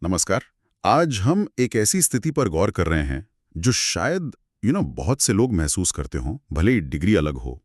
नमस्कार। आज हम एक ऐसी स्थिति पर गौर कर रहे हैं जो शायद बहुत से लोग महसूस करते हों, भले ही डिग्री अलग हो।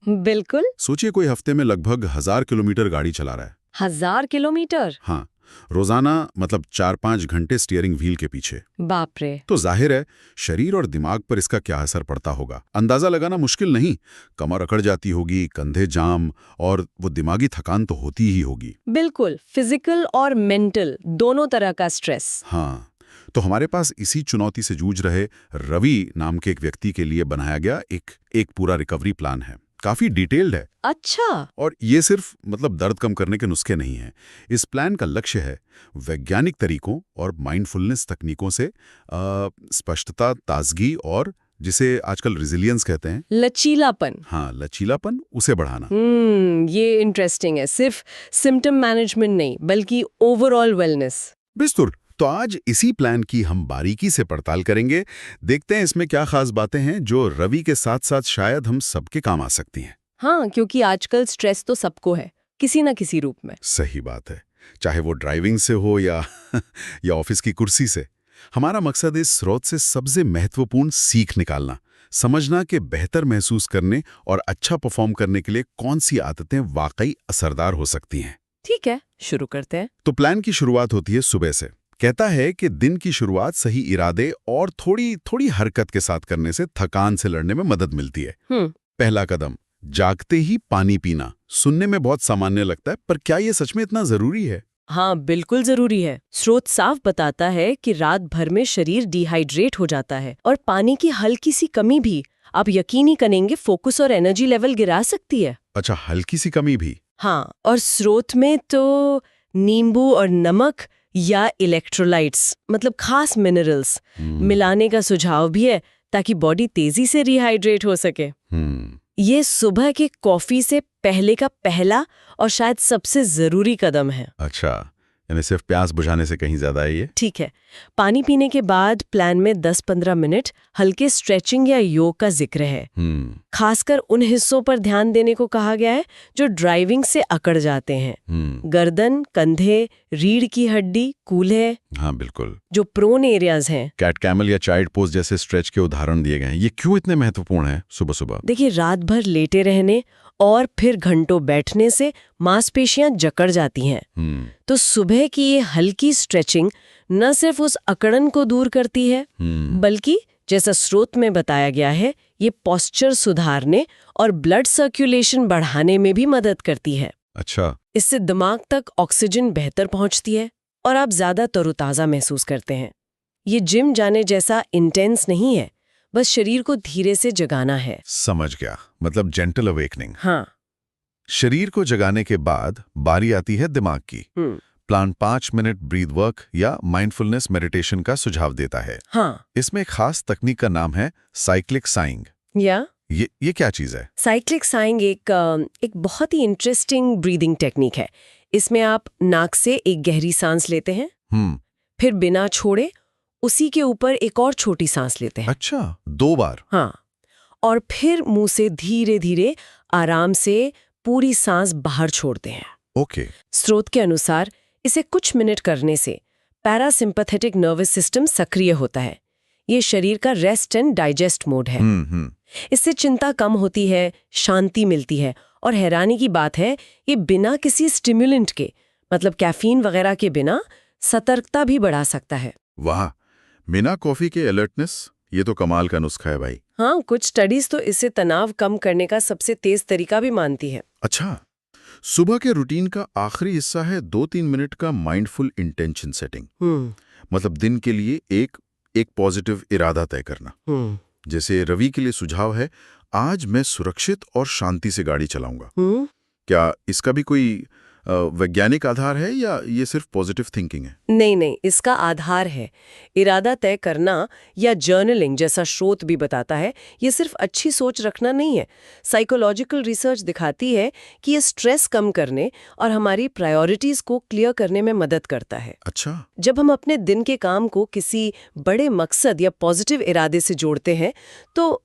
बिल्कुल। सोचिए कोई हफ्ते में लगभग 1000 किलोमीटर गाड़ी चला रहा है। 1000 किलोमीटर? हाँ, रोजाना मतलब 4-5 घंटे स्टीयरिंग व्हील के पीछे। बाप रे। तो जाहिर है शरीर और दिमाग पर इसका क्या असर पड़ता होगा, अंदाजा लगाना मुश्किल नहीं। कमर अकड़ जाती होगी, कंधे जाम, और वो दिमागी थकान तो होती ही होगी। बिल्कुल, फिजिकल और मेंटल दोनों तरह का स्ट्रेस। हाँ, तो हमारे पास इसी चुनौती से जूझ रहे रवि नाम के एक व्यक्ति के लिए बनाया गया एक पूरा रिकवरी प्लान है। काफी डिटेल्ड है। अच्छा। और ये सिर्फ दर्द कम करने के नुस्खे नहीं हैं। इस प्लान का लक्ष्य है वैज्ञानिक तरीकों और माइंडफुलनेस तकनीकों से स्पष्टता, ताजगी और जिसे आजकल रेजिलियंस कहते हैं, लचीलापन। हाँ, लचीलापन, उसे बढ़ाना। ये इंटरेस्टिंग है। सिर्फ सिम्टम मैनेजमेंट नहीं, बल्कि ओवरऑल वेलनेस। बिल्कुल। तो आज इसी प्लान की हम बारीकी से पड़ताल करेंगे। देखते हैं इसमें क्या खास बातें हैं जो रवि के साथ साथ शायद हम सबके काम आ सकती हैं। हाँ, क्योंकि आजकल स्ट्रेस तो सबको है, किसी न किसी रूप में। सही बात है, चाहे वो ड्राइविंग से हो या या ऑफिस की कुर्सी से। हमारा मकसद इस स्रोत से सबसे महत्वपूर्ण सीख निकालना, समझना कि बेहतर महसूस करने और अच्छा परफॉर्म करने के लिए कौन सी आदतें वाकई असरदार हो सकती हैं। ठीक है, शुरू करते हैं। तो प्लान की शुरुआत होती है सुबह से। कहता है कि दिन की शुरुआत सही इरादे और थोड़ी थोड़ी हरकत के साथ करने से थकान से लड़ने में मदद मिलती है। पहला कदम, जागते ही पानी पीना। सुनने में बहुत सामान्य लगता है, पर क्या ये सच में इतना जरूरी है? हाँ, बिल्कुल जरूरी है। स्रोत साफ बताता है कि रात भर में शरीर डिहाइड्रेट हो जाता है और पानी की हल्की सी कमी भी, आप यकीन करेंगे, फोकस और एनर्जी लेवल गिरा सकती है। अच्छा, हल्की सी कमी भी? हाँ, और स्रोत में तो नींबू और नमक या इलेक्ट्रोलाइट्स खास मिनरल्स मिलाने का सुझाव भी है, ताकि बॉडी तेजी से रिहाइड्रेट हो सके। ये सुबह की कॉफी से पहले का पहला और शायद सबसे जरूरी कदम है। अच्छा, यानी सिर्फ प्यास बुझाने से कहीं ज्यादा है ये? ठीक है। पानी पीने के बाद प्लान में 10-15 मिनट हल्के स्ट्रेचिंग या योग का जिक्र है। खासकर उन हिस्सों पर ध्यान देने को कहा गया है जो ड्राइविंग से अकड़ जाते हैं। गर्दन, कंधे, रीढ़ की हड्डी, कूल्हे। हाँ बिल्कुल, जो प्रोन एरियाज हैं। कैट कैमल या चाइल्ड पोज जैसे स्ट्रेच के उदाहरण दिए गए हैं। ये क्यों इतने महत्वपूर्ण है सुबह सुबह? देखिए, रात भर लेटे रहने और फिर घंटों बैठने से मांसपेशियां जकड़ जाती हैं। तो सुबह की ये हल्की स्ट्रेचिंग न सिर्फ उस अकड़न को दूर करती है, बल्कि जैसा स्रोत में बताया गया है, ये पोस्चर सुधारने और ब्लड सर्कुलेशन बढ़ाने में भी मदद करती है। अच्छा। इससे दिमाग तक ऑक्सीजन बेहतर पहुंचती है और आप ज्यादा तरोताजा महसूस करते हैं। ये जिम जाने जैसा इंटेंस नहीं है, बस शरीर को धीरे से जगाना है। समझ गया, जेंटल अवेकनिंग। हाँ। शरीर को जगाने के बाद बारी आती है दिमाग की। प्लान 5 मिनट ब्रीथ वर्क या माइंडफुलनेस मेडिटेशन का सुझाव देता है। हाँ। इसमें एक खास तकनीक का नाम है साइक्लिक साइंग। ये क्या चीज है? साइक्लिक साइंग एक बहुत ही इंटरेस्टिंग ब्रीदिंग टेक्निक है। इसमें आप नाक से एक गहरी सांस लेते हैं, फिर बिना छोड़े उसी के ऊपर एक और छोटी सांस लेते हैं। अच्छा, 2 बार? हाँ, और फिर मुंह से धीरे धीरे आराम से पूरी सांस बाहर छोड़ते हैं। ओके। स्रोत के अनुसार इसे कुछ मिनट करने से पैरासिम्पैथेटिक नर्वस सिस्टम सक्रिय होता है। ये शरीर का रेस्ट एंड डाइजेस्ट मोड है। इससे चिंता कम होती है, शांति मिलती है, और हैरानी की बात है, ये बिना किसी स्टिमुलेंट के, कैफीन वगैरह के बिना, सतर्कता भी बढ़ा सकता है। वाह, बिना कॉफी के अलर्टनेस, ये तो कमाल का नुस्खा है भाई। हाँ, कुछ स्टडीज तो इसे तनाव कम करने का सबसे तेज तरीका भी मानती है। अच्छा, सुबह के रूटीन का आखिरी हिस्सा है 2-3 मिनट का माइंडफुल इंटेंशन सेटिंग। दिन के लिए एक पॉजिटिव इरादा तय करना। जैसे रवि के लिए सुझाव है, आज मैं सुरक्षित और शांति से गाड़ी चलाऊंगा। क्या इसका भी कोई वैज्ञानिक आधार है या ये सिर्फ पॉजिटिव थिंकिंग है? नहीं, इसका आधार है। इरादा तय करना या जर्नलिंग, जैसा स्रोत भी बताता है, ये सिर्फ अच्छी सोच रखना नहीं है। साइकोलॉजिकल रिसर्च दिखाती है कि ये स्ट्रेस कम करने और हमारी प्रायोरिटीज को क्लियर करने में मदद करता है। अच्छा। जब हम अपने दिन के काम को किसी बड़े मकसद या पॉजिटिव इरादे से जोड़ते हैं तो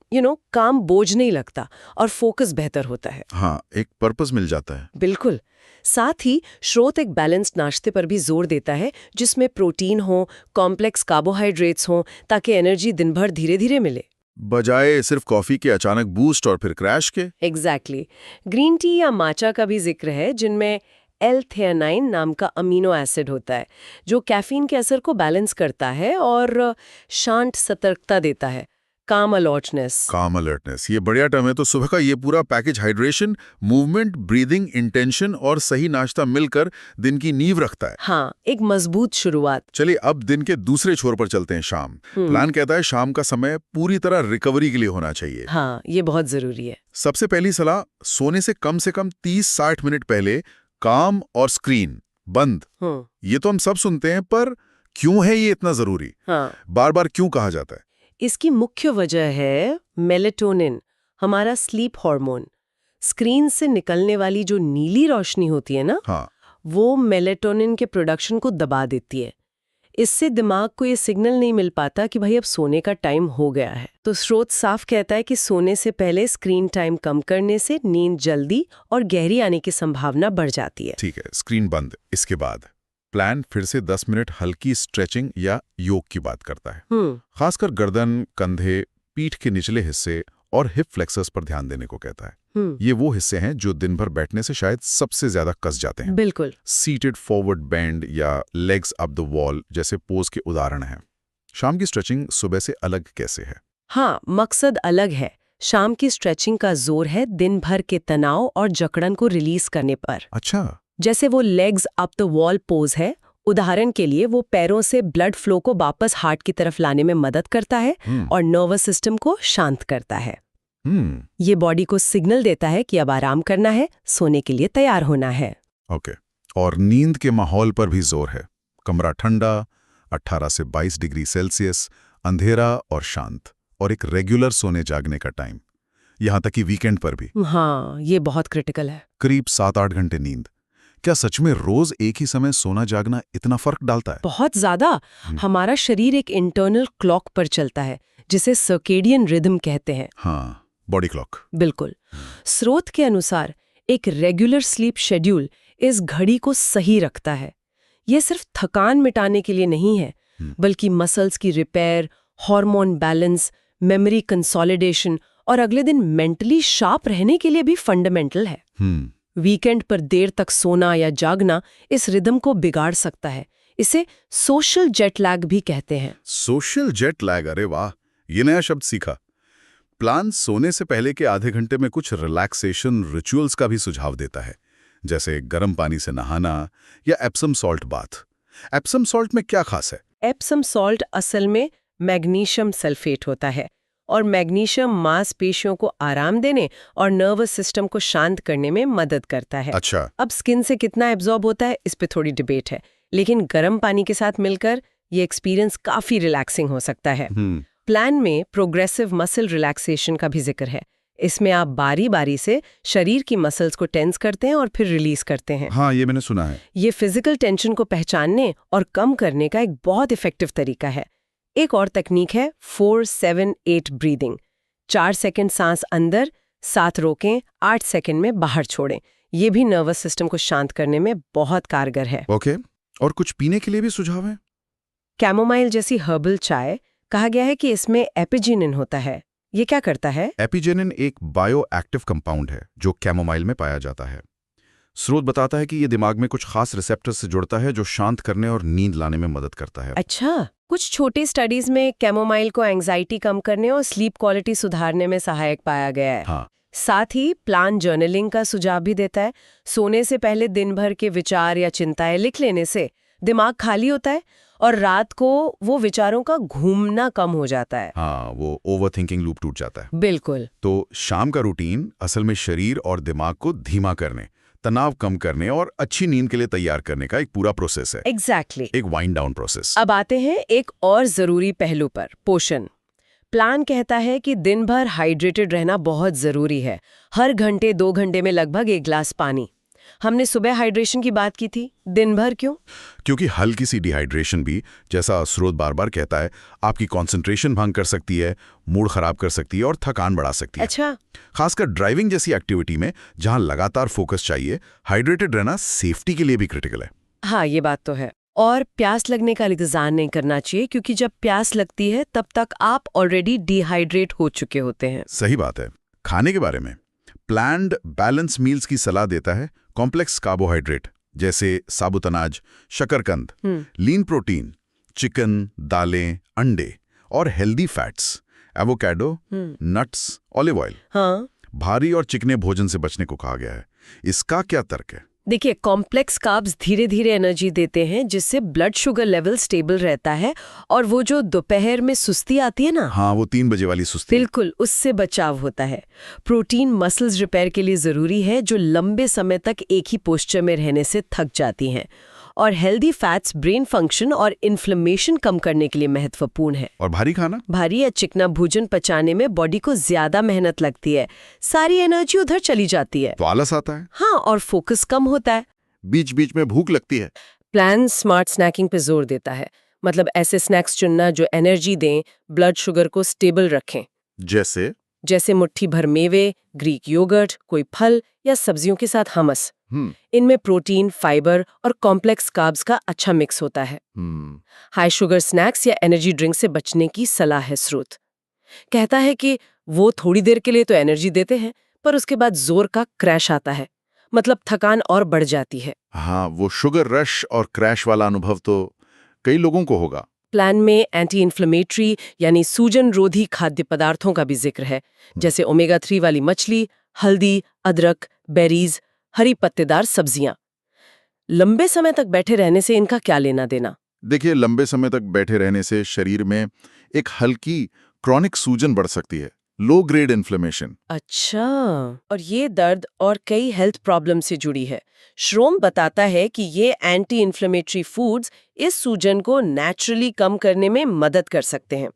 काम बोझ नहीं लगता और फोकस बेहतर होता है। हाँ, एक पर्पस मिल जाता है। बिल्कुल। साथ ही स्रोत एक बैलेंस्ड नाश्ते पर भी जोर देता है जिसमें प्रोटीन हो, कॉम्प्लेक्स कार्बोहाइड्रेट्स हो, ताकि एनर्जी दिन भर धीरे धीरे मिले, बजाय सिर्फ कॉफी के अचानक बूस्ट और फिर क्रैश के। एग्जैक्टली। ग्रीन टी या माचा का भी जिक्र है जिनमें L-theanine नाम का अमीनो एसिड होता है जो कैफीन के असर को बैलेंस करता है और शांत सतर्कता देता है, काम अलर्टनेस। ये बढ़िया टर्म है। तो सुबह का ये पूरा package hydration, movement, breathing, intention और सही नाश्ता मिलकर दिन की नींव रखता है। हाँ, एक मजबूत शुरुआत। चलिए अब दिन के दूसरे छोर पर चलते हैं, शाम। प्लान कहता है शाम का समय पूरी तरह रिकवरी के लिए होना चाहिए। हाँ, ये बहुत जरूरी है। सबसे पहली सलाह, सोने से कम 30-60 मिनट पहले काम और स्क्रीन बंद। ये तो हम सब सुनते हैं, पर क्यों है ये इतना जरूरी? हाँ, बार बार क्यों कहा जाता है? इसकी मुख्य वजह है मेलेटोनिन, हमारा स्लीप हार्मोन। स्क्रीन से निकलने वाली जो नीली रोशनी होती है ना, हाँ, वो मेलेटोनिन के प्रोडक्शन को दबा देती है। इससे दिमाग को ये सिग्नल नहीं मिल पाता कि भाई अब सोने का टाइम हो गया है। तो स्रोत साफ कहता है कि सोने से पहले स्क्रीन टाइम कम करने से नींद जल्दी और गहरी आने की संभावना बढ़ जाती है। ठीक है, स्क्रीन बंद। इसके बाद प्लान फिर से 10 मिनट हल्की स्ट्रेचिंग या योग की बात करता है। खासकर गर्दन, कंधे, पीठ के निचले हिस्से और हिप फ्लेक्सर्स पर ध्यान देने को कहता है। ये वो हिस्से हैं जो दिन भर बैठने से शायद सबसे ज्यादा कस जाते हैं। बिल्कुल। सीटेड फॉरवर्ड बेंड या लेग्स अप द वॉल जैसे पोज के उदाहरण हैं। शाम की स्ट्रेचिंग सुबह से अलग कैसे है? हाँ, मकसद अलग है। शाम की स्ट्रेचिंग का जोर है दिन भर के तनाव और जकड़न को रिलीज करने पर। अच्छा। जैसे वो legs up the wall pose है, उदाहरण के लिए वो पैरों से ब्लड फ्लो को वापस हार्ट की तरफ लाने में मदद करता है और नर्वस सिस्टम को शांत करता है। ये बॉडी को सिग्नल देता है कि अब आराम करना है, सोने के लिए तैयार होना है। ओके। और नींद के माहौल पर भी जोर है। कमरा ठंडा, 18 से 22 डिग्री सेल्सियस, अंधेरा और शांत, और एक रेगुलर सोने जागने का टाइम, यहां तक कि वीकेंड पर भी। हाँ, ये बहुत क्रिटिकल है। करीब 7-8 घंटे नींद। क्या सच में रोज एक ही समय सोना जागना इतना फर्क डालता है? बहुत ज्यादा। हमारा शरीर एक इंटरनल क्लॉक पर चलता है जिसे सर्केडियन रिदम कहते हैं। हाँ, बॉडी क्लॉक। बिल्कुल। स्रोत के अनुसार एक रेगुलर स्लीप शेड्यूल इस घड़ी को सही रखता है। ये सिर्फ थकान मिटाने के लिए नहीं है, बल्कि मसल्स की repair, hormone balance, memory consolidation और अगले दिन मेंटली शार्प रहने के लिए भी फंडामेंटल है। वीकेंड पर देर तक सोना या जागना इस रिदम को बिगाड़ सकता है। इसे सोशल जेट लैग भी कहते हैं। सोशल जेट लैग, अरे वाह, ये नया शब्द सीखा। प्लान सोने से पहले के आधे घंटे में कुछ रिलैक्सेशन रिचुअल्स का भी सुझाव देता है, जैसे गर्म पानी से नहाना या Epsom salt bath. Epsom salt में क्या खास है? एप्सम सॉल्ट असल में मैग्नीशियम सल्फेट होता है और मैग्नीशियम मांसपेशियों को आराम देने और नर्वस सिस्टम को शांत करने में मदद करता है। अच्छा। अब स्किन से कितना एब्जॉर्ब होता है इस पे थोड़ी डिबेट है, लेकिन गर्म पानी के साथ मिलकर ये एक्सपीरियंस काफी रिलैक्सिंग हो सकता है। प्लान में प्रोग्रेसिव मसल रिलैक्सेशन का भी जिक्र है। इसमें आप बारी बारी से शरीर की मसल्स को टेंस करते हैं और फिर रिलीज करते हैं। हाँ, ये मैंने सुना है। ये फिजिकल टेंशन को पहचानने और कम करने का एक बहुत इफेक्टिव तरीका है। एक और तकनीक है 4-7-8 ब्रीदिंग। 4 सेकंड सांस अंदर, 7 रोकें, 8 सेकंड में बाहर छोड़ें। ये भी नर्वस सिस्टम को शांत करने में बहुत कारगर है। ओके। और कुछ पीने के लिए भी सुझाव है? कैमोमाइल जैसी हर्बल चाय, कहा गया है कि इसमें एपिजिनिन होता है। ये क्या करता है? एपिजेनिन एक बायो एक्टिव कंपाउंड है जो कैमोमाइल में पाया जाता है। स्रोत बताता है कि ये दिमाग में कुछ खास रिसेप्टर्स से जुड़ता है जो शांत करने और नींद लाने में मदद करता है। अच्छा। कुछ छोटे स्टडीज में कैमोमाइल को एंजाइटी कम करने और स्लीप क्वालिटी सुधारने में सहायक पाया गया है। हाँ। साथ ही प्लान जर्नलिंग का सुझाव भी देता है। सोने से पहले दिन भर के विचार या चिंताएं लिख लेने से दिमाग खाली होता है और रात को वो विचारों का घूमना कम हो जाता है। हाँ, वो ओवरथिंकिंग लूप टूट जाता है। बिल्कुल। तो शाम का रूटीन असल में शरीर और दिमाग को धीमा करने, तनाव कम करने और अच्छी नींद के लिए तैयार करने का एक पूरा प्रोसेस है। एग्जैक्टली। एक वाइंड डाउन प्रोसेस। अब आते हैं एक और जरूरी पहलू पर, पोषण। प्लान कहता है कि दिन भर हाइड्रेटेड रहना बहुत जरूरी है। हर घंटे 2 घंटे में लगभग 1 गिलास पानी। हमने सुबह हाइड्रेशन की बात की थी, दिन भर क्यों? क्योंकि हल्की सी डिहाइड्रेशन भी, जैसा स्रोत बार बार कहता है, आपकी कंसंट्रेशन भंग कर सकती है, मूड खराब कर सकती है और थकान बढ़ा सकती है। अच्छा। खासकर ड्राइविंग जैसी एक्टिविटी में जहां लगातार फोकस चाहिए, हाइड्रेटेड रहना सेफ्टी के लिए भी क्रिटिकल है। हाँ, ये बात तो है। और प्यास लगने का इंतजार नहीं करना चाहिए, क्योंकि जब प्यास लगती है तब तक आप ऑलरेडी डिहाइड्रेट हो चुके होते हैं। सही बात है। खाने के बारे में प्लान्ड बैलेंस मील्स की सलाह देता है कॉम्प्लेक्स कार्बोहाइड्रेट जैसे साबुत अनाज, शकरकंद, लीन प्रोटीन, चिकन, दालें, अंडे और healthy fats, avocado, nuts, olive oil. हाँ, भारी और चिकने भोजन से बचने को कहा गया है। इसका क्या तर्क है? देखिए, कॉम्प्लेक्स कार्ब्स धीरे धीरे एनर्जी देते हैं, जिससे ब्लड शुगर लेवल स्टेबल रहता है, और वो जो दोपहर में सुस्ती आती है ना, हाँ, वो 3 बजे वाली सुस्ती, बिल्कुल उससे बचाव होता है। प्रोटीन मसल्स रिपेयर के लिए जरूरी है, जो लंबे समय तक एक ही पोस्चर में रहने से थक जाती हैं। और हेल्दी फैट्स ब्रेन फंक्शन और इन्फ्लेमेशन कम करने के लिए महत्वपूर्ण है। और भारी खाना? भारी या चिकना भोजन पचाने में बॉडी को ज्यादा मेहनत लगती है, सारी एनर्जी उधर चली जाती है, तो आलस आता है। हाँ, और फोकस कम होता है। बीच बीच में भूख लगती है। प्लान स्मार्ट स्नैकिंग पे जोर देता है, मतलब ऐसे स्नैक्स चुनना जो एनर्जी दें, ब्लड शुगर को स्टेबल रखें। जैसे मुट्ठी भर मेवे, ग्रीक योगर्ट, कोई फल या सब्जियों के साथ हमस। इनमें प्रोटीन, फाइबर और कॉम्प्लेक्स कार्ब्स का अच्छा मिक्स होता है। हाई शुगर स्नैक्स या एनर्जी ड्रिंक से बचने की सलाह है स्रोत। कहता है कि वो थोड़ी देर के लिए तो एनर्जी देते हैं, पर उसके बाद जोर का क्रैश आता है, मतलब थकान और बढ़ जाती है। हाँ, वो शुगर रश और क्रैश वाला अनुभव तो कई लोगों को होगा। प्लान में एंटी इन्फ्लेमेटरी यानी सूजन रोधी खाद्य पदार्थों का भी जिक्र है, जैसे ओमेगा 3 वाली मछली, हल्दी, अदरक, बेरीज, हरी पत्तेदार सब्जियां। लंबे समय तक बैठे रहने से इनका क्या लेना देना? देखिए, लंबे समय तक बैठे रहने से शरीर में एक हल्की क्रॉनिक सूजन बढ़ सकती है, लो ग्रेड इन्फ्लेमेशन। अच्छा, और ये दर्द और कई हेल्थ प्रॉब्लम से जुड़ी है। श्रोम बताता है कि ये एंटी इन्फ्लेमेटरी फूड्स इस सूजन को नेचुरली कम करने में मदद कर सकते हैं।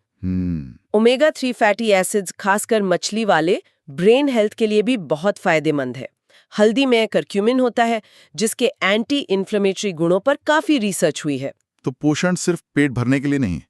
ओमेगा 3 फैटी एसिड्स, खासकर मछली वाले, ब्रेन हेल्थ के लिए भी बहुत फायदेमंद है। हल्दी में करक्यूमिन होता है, जिसके एंटी इन्फ्लेमेटरी गुणों पर काफी रिसर्च हुई है। तो पोषण सिर्फ पेट भरने के लिए नहीं,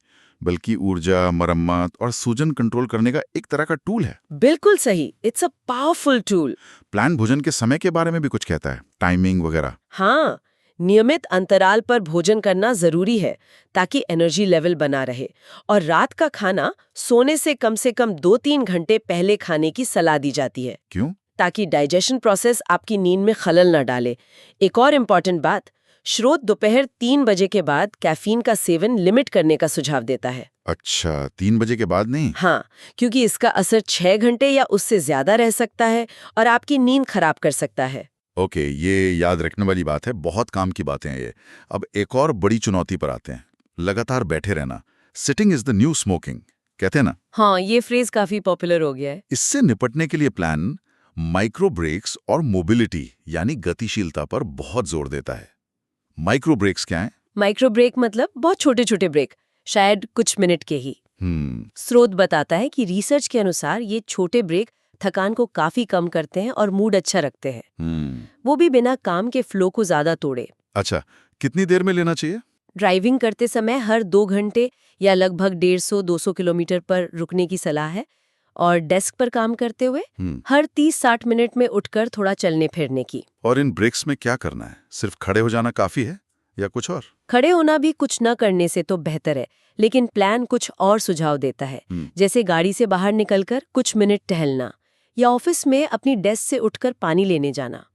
बल्कि ऊर्जा, मरम्मत और सूजन कंट्रोल करने का एक तरह का टूल है। बिल्कुल सही, it's a powerful tool. Plan भोजन के समय के बारे में भी कुछ कहता है, टाइमिंग वगैरह। हाँ, नियमित अंतराल पर भोजन करना जरूरी है ताकि एनर्जी लेवल बना रहे, और रात का खाना सोने से कम 2-3 घंटे पहले खाने की सलाह दी जाती है। क्यों? ताकि डाइजेशन प्रोसेस आपकी नींद में खलल न डाले। एक और इम्पॉर्टेंट बात, स्रोत दोपहर 3 बजे के बाद कैफीन का सेवन लिमिट करने का सुझाव देता है। अच्छा, 3 बजे के बाद नहीं? हाँ, क्योंकि इसका असर 6 घंटे या उससे ज्यादा रह सकता है और आपकी नींद खराब कर सकता है। ओके, ये याद रखने वाली बात है, बहुत काम की बातें हैं ये। अब एक और बड़ी चुनौती पर आते हैं, लगातार बैठे रहना। Sitting is the new smoking, कहते हैं ना? हाँ, ये फ्रेज काफी पॉपुलर हो गया है। इससे निपटने के लिए प्लान माइक्रो ब्रेक्स और मोबिलिटी यानी गतिशीलता पर बहुत जोर देता है। माइक्रो ब्रेक्स क्या है? माइक्रो ब्रेक मतलब बहुत छोटे छोटे ब्रेक, शायद कुछ मिनट के ही। स्रोत बताता है कि रिसर्च के अनुसार ये छोटे ब्रेक थकान को काफी कम करते हैं और मूड अच्छा रखते हैं। वो भी बिना काम के फ्लो को ज्यादा तोड़े। अच्छा, कितनी देर में लेना चाहिए? ड्राइविंग करते समय हर 2 घंटे या लगभग 150-200 किलोमीटर पर रुकने की सलाह है, और डेस्क पर काम करते हुए हर 30-60 मिनट में उठकर थोड़ा चलने फिरने की। और इन ब्रेक्स में क्या करना है? सिर्फ खड़े हो जाना काफी है या कुछ और? खड़े होना भी कुछ न करने से तो बेहतर है, लेकिन प्लान कुछ और सुझाव देता है, जैसे गाड़ी से बाहर निकलकर कुछ मिनट टहलना या ऑफिस में अपनी डेस्क से उठकर पानी लेने जाना।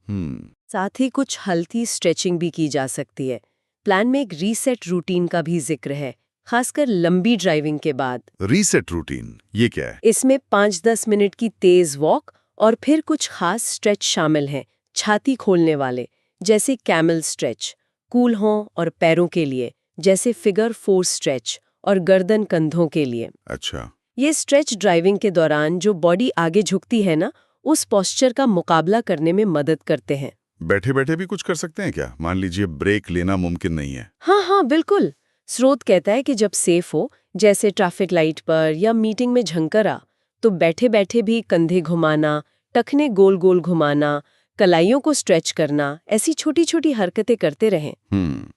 साथ ही कुछ हल्की स्ट्रेचिंग भी की जा सकती है। प्लान में एक रीसेट रूटीन का भी जिक्र है, खासकर लंबी ड्राइविंग के बाद। रीसेट रूटीन, ये क्या है? इसमें 5-10 मिनट की तेज वॉक और फिर कुछ खास स्ट्रेच शामिल हैं, छाती खोलने वाले जैसे कैमल स्ट्रेच, कूल हों और पैरों के लिए जैसे फिगर 4 स्ट्रेच, और गर्दन कंधों के लिए। अच्छा, ये स्ट्रेच ड्राइविंग के दौरान जो बॉडी आगे झुकती है ना, उस पोस्चर का मुकाबला करने में मदद करते हैं। बैठे बैठे भी कुछ कर सकते हैं क्या? मान लीजिए ब्रेक लेना मुमकिन नहीं है। हाँ, बिल्कुल। स्रोत कहता है कि जब सेफ हो, जैसे ट्रैफिक लाइट पर या मीटिंग में झंकरा, तो बैठे बैठे भी कंधे घुमाना, टखने गोल गोल घुमाना, कलाइयों को स्ट्रेच करना, ऐसी छोटी छोटी हरकतें करते रहें।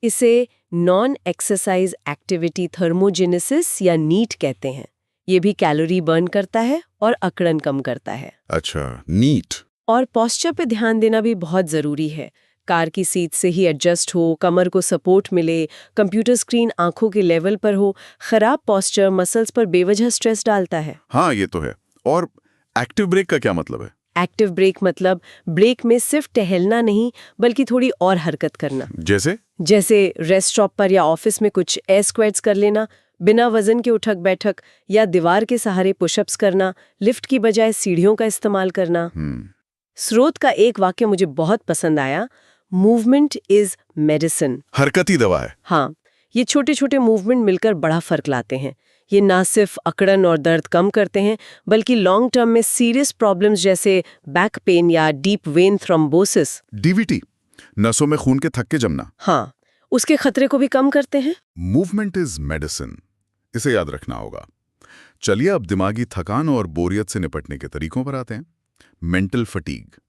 इसे नॉन एक्सरसाइज एक्टिविटी थर्मोजेनेसिस या नीट कहते हैं। ये भी कैलोरी बर्न करता है और अकड़न कम करता है। अच्छा, नीट। और पोस्चर पे ध्यान देना भी बहुत जरूरी है। कार की सीट से ही एडजस्ट हो, कमर को सपोर्ट मिले, कंप्यूटर स्क्रीन आंखों के लेवल पर हो। खराब पोस्चर मसल्स पर बेवजह स्ट्रेस डालता है। हाँ, ये तो है। और एक्टिव ब्रेक का क्या मतलब है? एक्टिव ब्रेक मतलब ब्रेक में सिर्फ टहलना नहीं, बल्कि थोड़ी और हरकत करना। जैसे रेस्ट स्टॉप पर या ऑफिस में कुछ एयर स्क्वैट्स कर लेना, बिना वजन के उठक बैठक, या दीवार के सहारे पुशअप्स करना, लिफ्ट की बजाय सीढ़ियों का इस्तेमाल करना। स्रोत का एक वाक्य मुझे बहुत पसंद आया, मूवमेंट इज मेडिसिन। हरकत ही दवा है। हाँ, ये छोटे छोटे मूवमेंट मिलकर बड़ा फर्क लाते हैं। ये ना सिर्फ अकड़न और दर्द कम करते हैं, बल्कि लॉन्ग टर्म में सीरियस प्रॉब्लम्स जैसे बैक पेन या डीप वेन थ्रोम्बोसिस, डीवीटी, नसों में खून के थक्के जमना, हाँ, उसके खतरे को भी कम करते हैं। मूवमेंट इज मेडिसिन, इसे याद रखना होगा। चलिए अब दिमागी थकान और बोरियत से निपटने के तरीकों पर आते हैं। Mental fatigue.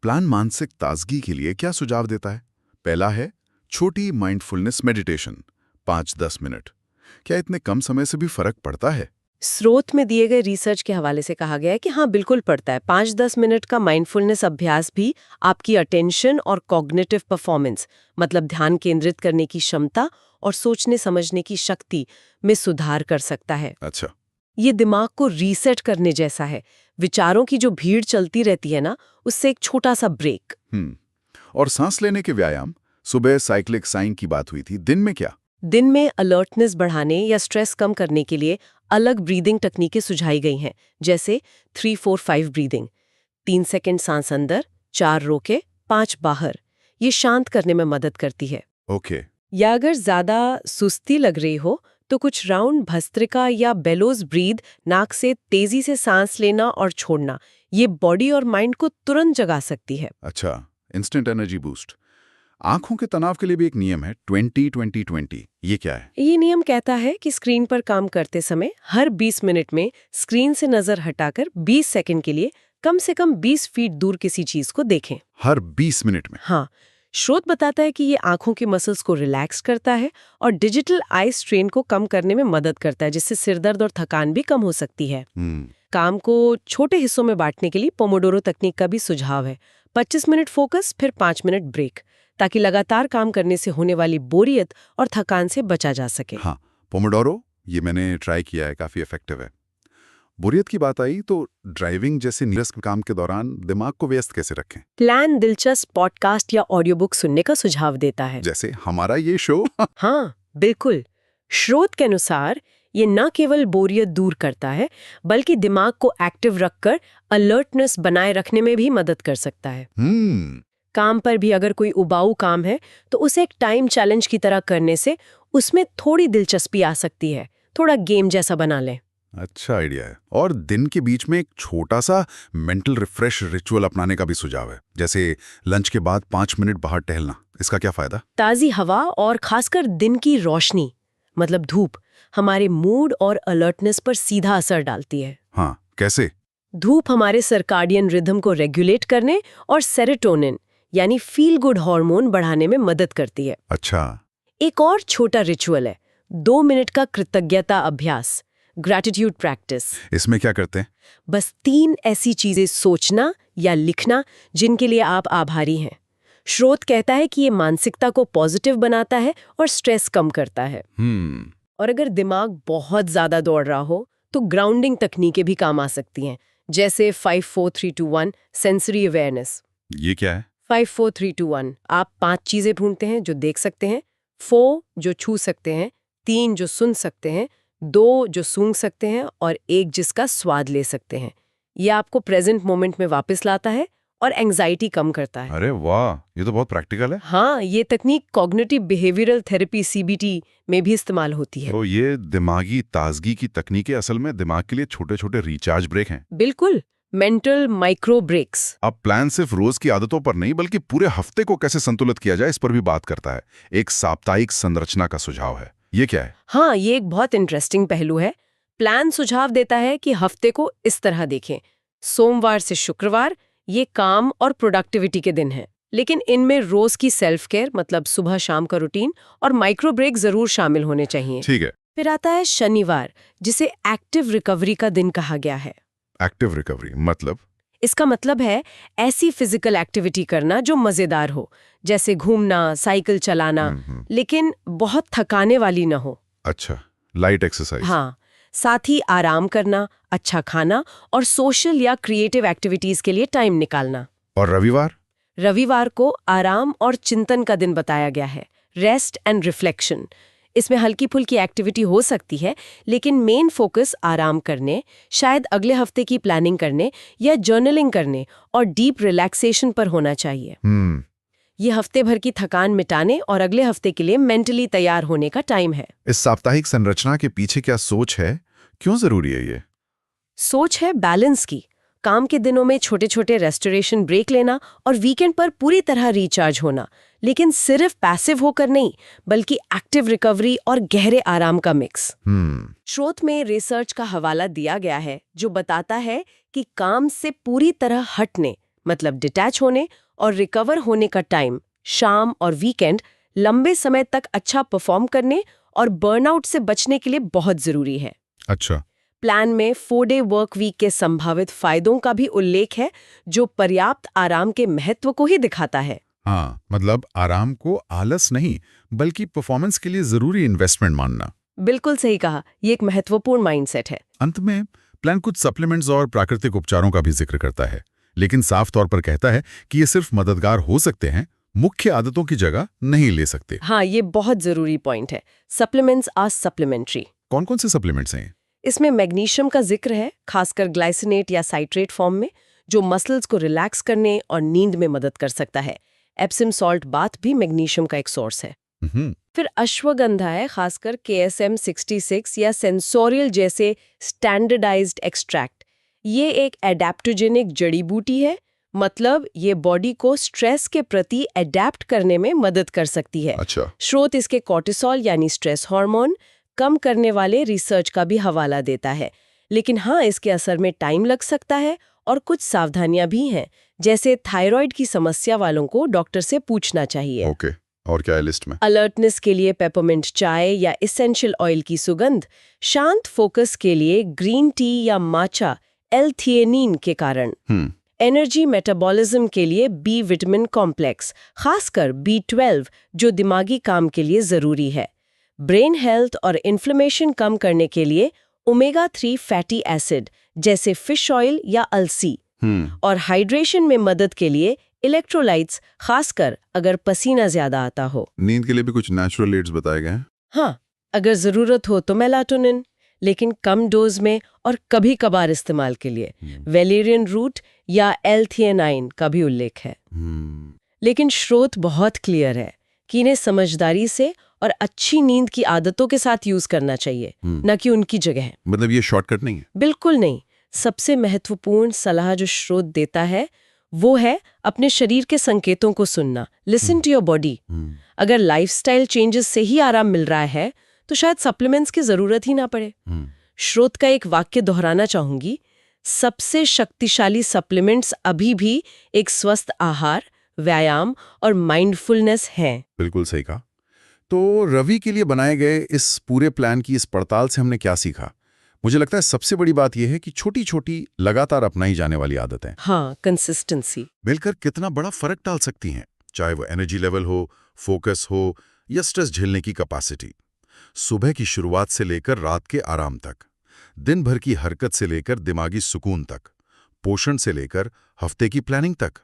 प्लान मानसिक ताजगी के लिए क्या सुझाव देता है? पहला है छोटी माइंडफुलनेस मेडिटेशन, 5-10 मिनट। क्या इतने कम समय से भी फर्क पड़ता है? स्रोत में दिए गए रिसर्च के हवाले से कहा गया है कि हाँ, बिल्कुल पड़ता है। 5-10 मिनट का माइंडफुलनेस अभ्यास भी आपकी अटेंशन और कॉग्निटिव परफॉर्मेंस, मतलब ध्यान केंद्रित करने की क्षमता और सोचने समझने की शक्ति में सुधार कर सकता है। अच्छा, ये दिमाग को रीसेट करने जैसा है। विचारों की जो भीड़ चलती रहती है ना, उससे एक छोटा सा ब्रेक। और सांस लेने के व्यायाम, सुबह साइक्लिक साइन की बात हुई थी, दिन में क्या? दिन में अलर्टनेस बढ़ाने या स्ट्रेस कम करने के लिए अलग ब्रीदिंग तकनीकें सुझाई गई हैं, जैसे 3-4-5 ब्रीदिंग। 3 सेकंड सांस अंदर, 4 रोके, 5 बाहर। ये शांत करने में मदद करती है। ओके। या अगर ज्यादा सुस्ती लग रही हो तो कुछ राउंड भस्त्रिका या बेलोज ब्रीद, नाक से तेजी से सांस लेना और छोड़ना, ये बॉडी और माइंड को तुरंत जगा सकती है। अच्छा, इंस्टेंट एनर्जी बूस्ट। आंखों के तनाव के लिए भी एक नियम है, 20-20-20। ये क्या है? ये नियम कहता है कि स्क्रीन पर काम करते समय हर 20 मिनट में स्क्रीन से नजर हटाकर 20 सेकंड के लिए कम से कम 20 फीट दूर किसी चीज को देखें। हर 20 मिनट में? हाँ, स्रोत बताता है कि ये आंखों के मसल्स को रिलैक्स करता है और डिजिटल आई स्ट्रेन को कम करने में मदद करता है, जिससे सिरदर्द और थकान भी कम हो सकती है। काम को छोटे हिस्सों में बांटने के लिए पोमोडोरो तकनीक का भी सुझाव है। 25 मिनट फोकस, फिर 5 मिनट ब्रेक, ताकि लगातार काम करने से होने वाली बोरियत और थकान से बचा जा सके। हाँ, पोमोडोरो ये मैंने ट्राई किया है, काफी इफेक्टिव है। बोरियत की बात आई तो ड्राइविंग जैसे नीरस काम के दौरान दिमाग को व्यस्त कैसे रखें? प्लान दिलचस्प पॉडकास्ट या ऑडियो बुक सुनने का सुझाव देता है, जैसे हमारा ये शो। हाँ, बिल्कुल। स्रोत के अनुसार ये न केवल बोरियत दूर करता है, बल्कि दिमाग को एक्टिव रखकर अलर्टनेस बनाए रखने में भी मदद कर सकता है। काम पर भी अगर कोई उबाऊ काम है तो उसे एक टाइम चैलेंज की तरह करने से उसमें थोड़ी दिलचस्पी आ सकती है। थोड़ा गेम जैसा बना लें। अच्छा आइडिया है। और दिन के बीच में एक छोटा सा मेंटल रिफ्रेश रिचुअल अपनाने का भी सुझाव है, जैसे लंच के बाद 5 मिनट बाहर टहलना। इसका क्या फायदा? ताज़ी हवा और खासकर दिन की रोशनी, मतलब धूप, हमारे मूड और अलर्टनेस पर सीधा असर डालती है। हाँ, कैसे? धूप हमारे सर्काडियन रिदम को रेगुलेट करने और सेरोटोनिन यानी फील गुड हार्मोन बढ़ाने में मदद करती है। अच्छा। एक और छोटा रिचुअल है 2 मिनट का कृतज्ञता अभ्यास, ग्रैटिट्यूड प्रैक्टिस। इसमें क्या करते हैं? बस 3 ऐसी चीजें सोचना या लिखना जिनके लिए आप आभारी हैं। स्रोत कहता है कि ये मानसिकता को पॉजिटिव बनाता है और स्ट्रेस कम करता है। और अगर दिमाग बहुत ज्यादा दौड़ रहा हो तो ग्राउंडिंग तकनीकें भी काम आ सकती हैं, जैसे 5-4-3-2-1 सेंसरी अवेयरनेस। ये क्या है? 5-4-3-2-1 आप 5 चीजें ढूंढते हैं जो देख सकते हैं, 4 जो छू सकते हैं, 3 जो सुन सकते हैं, 2 जो सूंघ सकते हैं और 1 जिसका स्वाद ले सकते हैं। ये आपको प्रेजेंट मोमेंट में वापस लाता है और एंजाइटी कम करता है। अरे वाह, ये तो बहुत प्रैक्टिकल है। हाँ, ये तकनीक कॉग्निटिव बिहेवियरल थेरेपी (CBT) में भी इस्तेमाल होती है। तो ये दिमागी ताजगी की तकनीकें असल में दिमाग के लिए छोटे-छोटे रिचार्ज ब्रेक हैं। बिल्कुल, मेंटल माइक्रो ब्रेक्स। अब प्लान सिर्फ रोज की आदतों पर नहीं, बल्कि पूरे हफ्ते को कैसे संतुलित किया जाए इस पर भी बात करता है। एक साप्ताहिक संरचना का सुझाव है। ये क्या है? हाँ, ये एक बहुत इंटरेस्टिंग पहलू है। प्लान सुझाव देता है कि हफ्ते को इस तरह देखें: सोमवार से शुक्रवार ये काम और प्रोडक्टिविटी के दिन हैं, लेकिन इनमें रोज की सेल्फ केयर मतलब सुबह शाम का रूटीन और माइक्रो ब्रेक जरूर शामिल होने चाहिए। ठीक है। फिर आता है शनिवार, जिसे एक्टिव रिकवरी का दिन कहा गया है। एक्टिव रिकवरी मतलब? इसका मतलब है ऐसी फिजिकल एक्टिविटी करना जो मजेदार हो, जैसे घूमना, साइकिल चलाना, लेकिन बहुत थकाने वाली ना हो। अच्छा, लाइट एक्सरसाइज। हाँ, साथ ही आराम करना, अच्छा खाना और सोशल या क्रिएटिव एक्टिविटीज के लिए टाइम निकालना। और रविवार? रविवार को आराम और चिंतन का दिन बताया गया है, रेस्ट एंड रिफ्लेक्शन। इसमें हल्की फुल्की एक्टिविटी हो सकती है, लेकिन मेन फोकस आराम करने, शायद अगले हफ्ते की प्लानिंग करने या जर्नलिंग करने और डीप रिलैक्सेशन पर होना चाहिए। ये हफ्ते भर की थकान मिटाने और अगले हफ्ते के लिए मेंटली तैयार होने का टाइम है। इस साप्ताहिक संरचना के पीछे क्या सोच है? क्यों जरूरी है ये? सोच है बैलेंस की। काम के दिनों में छोटे छोटे रेस्टोरेशन ब्रेक लेना और वीकेंड पर पूरी तरह रिचार्ज होना, लेकिन सिर्फ पैसिव होकर नहीं, बल्कि एक्टिव रिकवरी और गहरे आराम का मिक्स। स्रोत में रिसर्च का हवाला दिया गया है जो बताता है कि काम से पूरी तरह हटने मतलब डिटैच होने और रिकवर होने का टाइम, शाम और वीकेंड, लंबे समय तक अच्छा परफॉर्म करने और बर्नआउट से बचने के लिए बहुत जरूरी है। अच्छा। प्लान में 4-डे वर्क वीक के संभावित फायदों का भी उल्लेख है, जो पर्याप्त आराम के महत्व को ही दिखाता है। हाँ, मतलब आराम को आलस नहीं, बल्कि परफॉर्मेंस के लिए जरूरी इन्वेस्टमेंट मानना। बिल्कुल सही कहा, ये एक महत्वपूर्ण माइंडसेट है। अंत में प्लान कुछ सप्लीमेंट्स और प्राकृतिक उपचारों का भी जिक्र करता है, लेकिन साफ तौर पर कहता है कि ये सिर्फ मददगार हो सकते हैं, मुख्य आदतों की जगह नहीं ले सकते। हाँ, ये बहुत जरूरी पॉइंट है। Supplements are supplementary. कौन कौन से सप्लीमेंट्स हैं? इसमें मैग्नीशियम का जिक्र है, खासकर ग्लाइसिनेट या साइट्रेट फॉर्म में, जो मसल्स को रिलैक्स करने और नींद में मदद कर सकता है। एप्सम सॉल्ट बाथ भी मैग्नीशियम का एक सोर्स है। फिर अश्वगंधा है, खासकर KSM 66 या सेंसोरियल जैसे स्टैंडर्डाइज्ड एक्सट्रैक्ट। ये एक एडेप्टोजेनिक जड़ी बूटी है, मतलब ये बॉडी को स्ट्रेस के प्रति एडेप्ट करने में मदद कर सकती है। अच्छा। स्रोत इसके कॉर्टिसोल यानी स्ट्रेस हार्मोन कम करने वाले रिसर्च का भी हवाला देता है, लेकिन हाँ, इसके असर में टाइम लग सकता है और कुछ सावधानियां भी हैं, जैसे थायराइड की समस्या वालों को डॉक्टर से पूछना चाहिए। ओके, और क्या है लिस्ट में? अलर्टनेस के लिए पेपरमिंट चाय या एसेंशियल ऑयल की सुगंध, शांत फोकस के लिए ग्रीन टी या माचा L-थिएनिन के कारण, एनर्जी मेटाबॉलिज्म के लिए B विटामिन कॉम्प्लेक्स, खासकर B12 जो दिमागी काम के लिए जरूरी है, ब्रेन हेल्थ और इन्फ्लेमेशन कम करने के लिए ओमेगा-3 फैटी एसिड जैसे फिश ऑयल या अलसी, और हाइड्रेशन में मदद के लिए इलेक्ट्रोलाइट्स, खासकर अगर पसीना ज्यादा आता हो। नींद के लिए भी कुछ नेचुरल एड्स बताए गए हैं? हाँ, अगर जरूरत हो तो मेलाटोनिन, लेकिन कम डोज में और कभी कभार इस्तेमाल के लिए वेलेरियन रूट या L-थिएनाइन का भी उल्लेख है। लेकिन स्रोत बहुत क्लियर है कि इन्हें समझदारी से और अच्छी नींद की आदतों के साथ यूज करना चाहिए, न कि उनकी जगह। मतलब ये शॉर्टकट नहीं है? बिल्कुल नहीं। सबसे महत्वपूर्ण सलाह जो स्रोत देता है वो है अपने शरीर के संकेतों को सुनना। Listen to your body. अगर लाइफस्टाइल चेंजेस से ही आराम मिल रहा है तो शायद सप्लीमेंट्स की जरूरत ही ना पड़े। स्रोत का एक वाक्य दोहराना चाहूंगी, सबसे शक्तिशाली सप्लीमेंट्स अभी भी एक स्वस्थ आहार, व्यायाम और माइंडफुलनेस हैं। बिल्कुल सही कहा। तो रवि के लिए बनाए गए इस पूरे प्लान की इस पड़ताल से हमने क्या सीखा? मुझे लगता है सबसे बड़ी बात यह है कि छोटी छोटी लगातार अपनाई जाने वाली आदतें, हाँ, कंसिस्टेंसी, मिलकर कितना बड़ा फर्क डाल सकती हैं, चाहे वो एनर्जी लेवल हो, फोकस हो या स्ट्रेस झेलने की कैपेसिटी। सुबह की शुरुआत से लेकर रात के आराम तक, दिन भर की हरकत से लेकर दिमागी सुकून तक, पोषण से लेकर हफ्ते की प्लानिंग तक,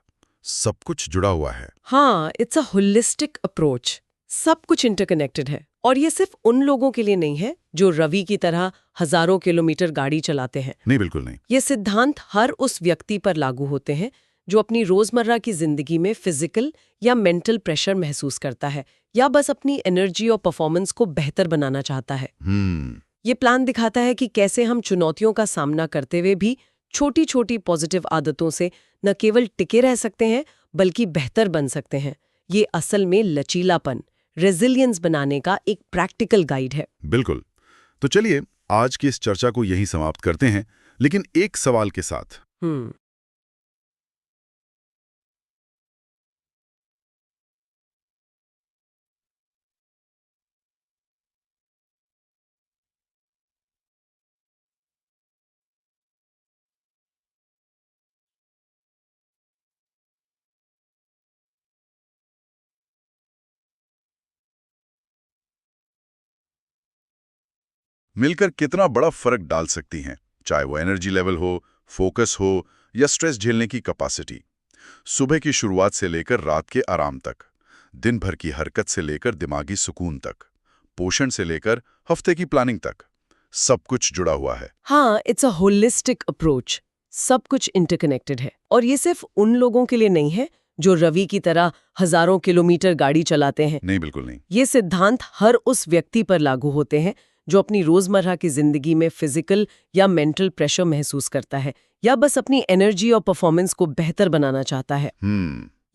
सब कुछ जुड़ा हुआ है। हाँ, इट्स अ होलिस्टिक अप्रोच। सब कुछ इंटरकनेक्टेड है, और ये सिर्फ उन लोगों के लिए नहीं है जो रवि की तरह हजारों किलोमीटर गाड़ी चलाते हैं। नहीं, बिल्कुल नहीं। ये सिद्धांत हर उस व्यक्ति पर लागू होते हैं जो अपनी रोजमर्रा की जिंदगी में फिजिकल या मेंटल प्रेशर महसूस करता है, या बस अपनी एनर्जी और परफॉर्मेंस को बेहतर बनाना चाहता है। ये प्लान दिखाता है कि कैसे हम चुनौतियों का सामना करते हुए भी छोटी छोटी पॉजिटिव आदतों से न केवल टिके रह सकते हैं बल्कि बेहतर बन सकते हैं। ये असल में लचीलापन, रेजिलियंस बनाने का एक प्रैक्टिकल गाइड है। बिल्कुल। तो चलिए आज की इस चर्चा को यहीं समाप्त करते हैं, लेकिन एक सवाल के साथ। मिलकर कितना बड़ा फर्क डाल सकती हैं, चाहे वो एनर्जी लेवल हो, फोकस हो या स्ट्रेस झेलने की कैपेसिटी। सुबह की शुरुआत से लेकर रात के आराम तक, दिन भर की हरकत से लेकर दिमागी सुकून तक, पोषण से लेकर हफ्ते की प्लानिंग तक, सब कुछ जुड़ा हुआ है। हाँ, इट्स अ होलिस्टिक अप्रोच। सब कुछ इंटरकनेक्टेड है। और ये सिर्फ उन लोगों के लिए नहीं है जो रवि की तरह हजारों किलोमीटर गाड़ी चलाते हैं। नहीं, बिल्कुल नहीं। ये सिद्धांत हर उस व्यक्ति पर लागू होते हैं जो अपनी रोजमर्रा की जिंदगी में फिजिकल या मेंटल प्रेशर महसूस करता है या बस अपनी एनर्जी और परफॉर्मेंस को बेहतर बनाना चाहता है।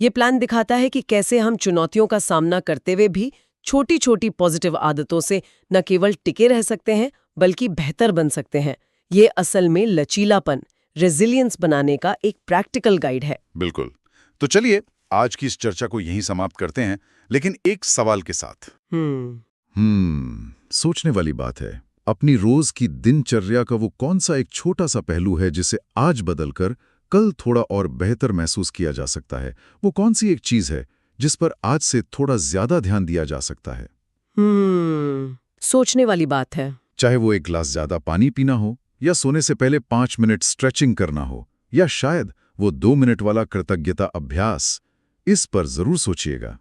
ये प्लान दिखाता है कि कैसे हम चुनौतियों का सामना करते हुए भी छोटी छोटी पॉजिटिव आदतों से न केवल टिके रह सकते हैं बल्कि बेहतर बन सकते हैं। ये असल में लचीलापन, रेजिलियंस बनाने का एक प्रैक्टिकल गाइड है। बिल्कुल। तो चलिए आज की इस चर्चा को यहीं समाप्त करते हैं, लेकिन एक सवाल के साथ। सोचने वाली बात है, अपनी रोज की दिनचर्या का वो कौन सा एक छोटा सा पहलू है जिसे आज बदलकर कल थोड़ा और बेहतर महसूस किया जा सकता है? वो कौन सी एक चीज है जिस पर आज से थोड़ा ज्यादा ध्यान दिया जा सकता है? सोचने वाली बात है। चाहे वो एक गिलास ज्यादा पानी पीना हो, या सोने से पहले 5 मिनट स्ट्रेचिंग करना हो, या शायद वो 2 मिनट वाला कृतज्ञता अभ्यास। इस पर जरूर सोचिएगा।